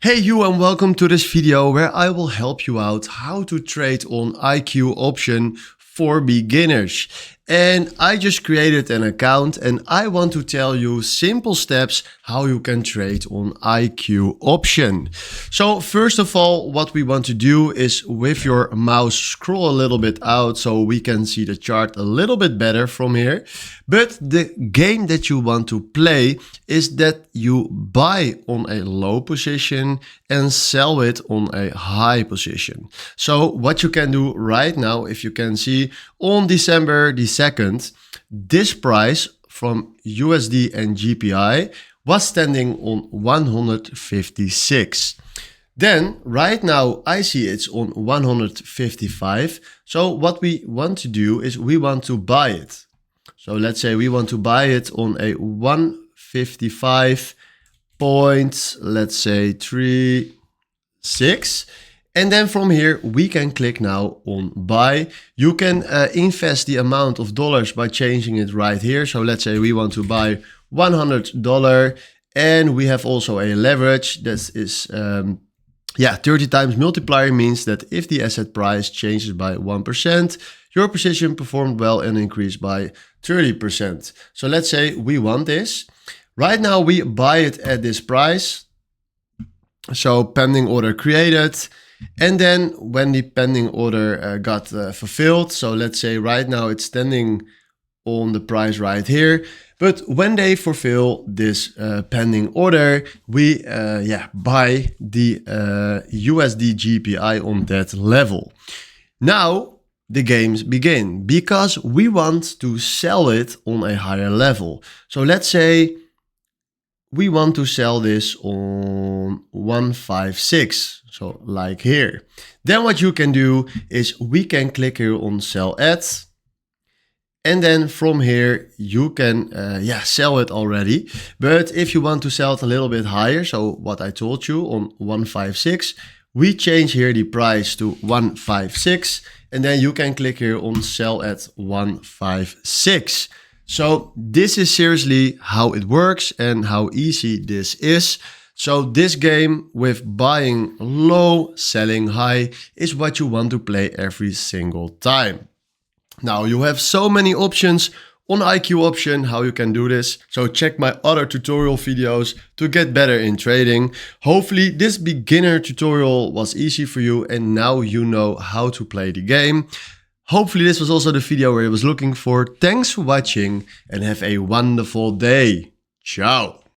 Hey you, and welcome to this video where I will help you out how to trade on IQ option for beginners. And I just created an account and I want to tell you simple steps how you can trade on IQ option. So first of all, what we want to do is with your mouse scroll a little bit out so we can see the chart a little bit better from here. But the game that you want to play is that you buy on a low position and sell it on a high position. So what you can do right now, if you can see on December the 2nd, this price from USD and GPI was standing on 156. Then right now I see it's on 155. So what we want to do is we want to buy it. So let's say we want to buy it on a 155 point, let's say 36. And then from here, we can click now on buy. You can invest the amount of dollars by changing it right here. So let's say we want to buy $100 and we have also a leverage that is 30 times multiplier, means that if the asset price changes by 1%, your position performed well and increased by 30%. So let's say we want this. Right now we buy it at this price. So pending order created. And then when the pending order got fulfilled, so let's say right now it's standing on the price right here. But when they fulfill this pending order, we buy the USD GPI on that level. Now the games begin because we want to sell it on a higher level. So let's say we want to sell this on 156, so like here. Then what you can do is we can click here on sell at, and then from here you can sell it already. But if you want to sell it a little bit higher, so what I told you on 156, we change here the price to 156, and then you can click here on sell at 156. So this is seriously how it works and how easy this is. So this game with buying low, selling high is what you want to play every single time. Now you have so many options on IQ option how you can do this. So check my other tutorial videos to get better in trading. Hopefully this beginner tutorial was easy for you and now you know how to play the game. Hopefully this was also the video where I was looking for. Thanks for watching and have a wonderful day. Ciao.